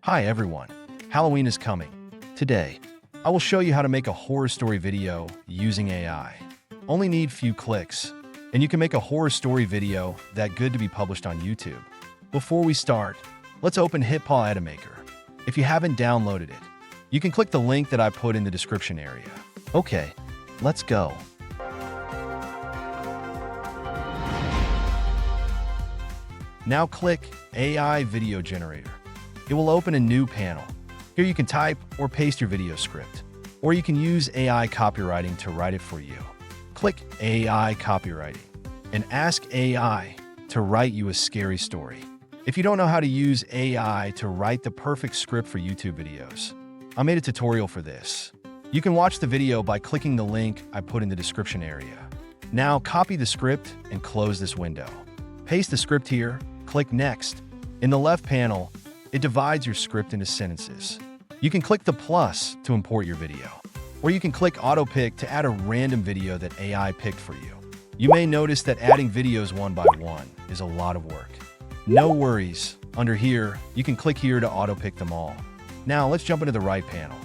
Hi everyone, Halloween is coming. Today, I will show you how to make a horror story video using AI. Only need few clicks, and you can make a horror story video that good to be published on YouTube. Before we start, let's open HitPaw Edimakor. If you haven't downloaded it, you can click the link that I put in the description area. Okay, let's go. Now click AI Video Generator. It will open a new panel. Here you can type or paste your video script, or you can use AI Copywriting to write it for you. Click AI Copywriting and ask AI to write you a scary story. If you don't know how to use AI to write the perfect script for YouTube videos, I made a tutorial for this. You can watch the video by clicking the link I put in the description area. Now copy the script and close this window. Paste the script here, click Next. In the left panel, it divides your script into sentences. You can click the plus to import your video, or you can click Auto Pick to add a random video that AI picked for you. You may notice that adding videos one by one is a lot of work. No worries. Under here, you can click here to auto pick them all. Now let's jump into the right panel.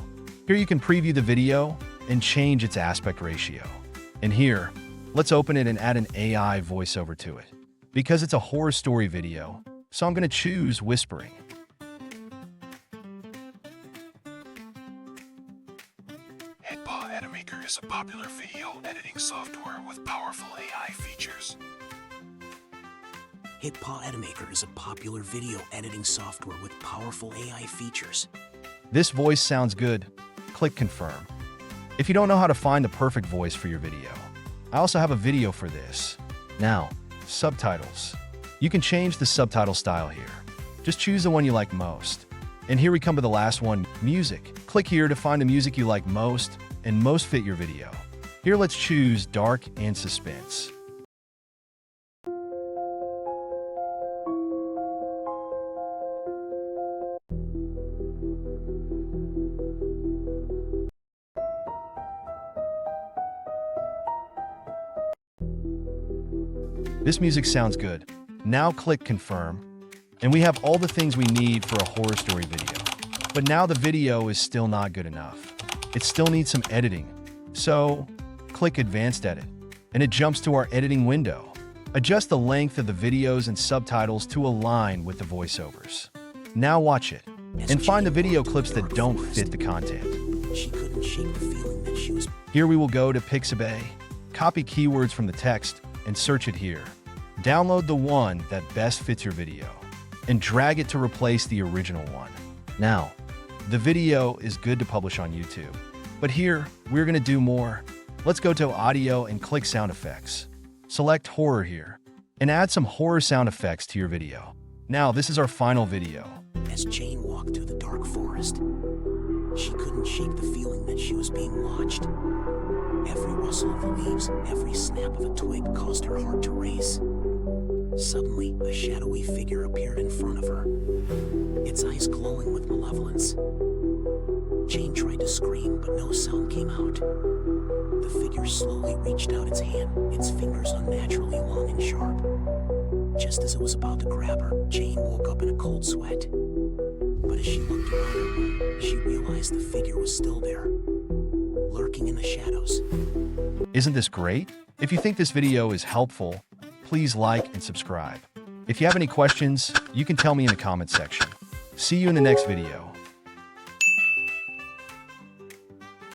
Here you can preview the video and change its aspect ratio. And here, let's open it and add an AI voiceover to it. Because it's a horror story video, so I'm going to choose whispering. HitPaw Edimakor is a popular video editing software with powerful AI features. HitPaw Edimakor is a popular video editing software with powerful AI features. This voice sounds good. Click Confirm. If you don't know how to find the perfect voice for your video, I also have a video for this. Now, subtitles. You can change the subtitle style here. Just choose the one you like most. And here we come to the last one, music. Click here to find the music you like most and most fit your video. Here let's choose dark and suspense. This music sounds good. Now click Confirm, and we have all the things we need for a horror story video. But now the video is still not good enough. It still needs some editing. So click Advanced Edit, and it jumps to our editing window. Adjust the length of the videos and subtitles to align with the voiceovers. Now watch it, and find the video clips that don't fit the content. She couldn't shake the feeling that she was... Here we will go to Pixabay, copy keywords from the text, and search it here. Download the one that best fits your video, and drag it to replace the original one. Now, the video is good to publish on YouTube. But here, we're going to do more. Let's go to Audio and click Sound Effects. Select Horror here, and add some horror sound effects to your video. Now, this is our final video. As Jane walked through the dark forest, she couldn't shake the feeling that she was being watched. Every rustle of the leaves, every snap of a twig caused her heart to race. Suddenly, a shadowy figure appeared in front of her, its eyes glowing with malevolence. Jane tried to scream, but no sound came out. The figure slowly reached out its hand, its fingers unnaturally long and sharp. Just as it was about to grab her, Jane woke up in a cold sweat. But as she looked around her room, she realized the figure was still there, lurking in the shadows. Isn't this great? If you think this video is helpful, please like and subscribe. If you have any questions, you can tell me in the comment section. See you in the next video.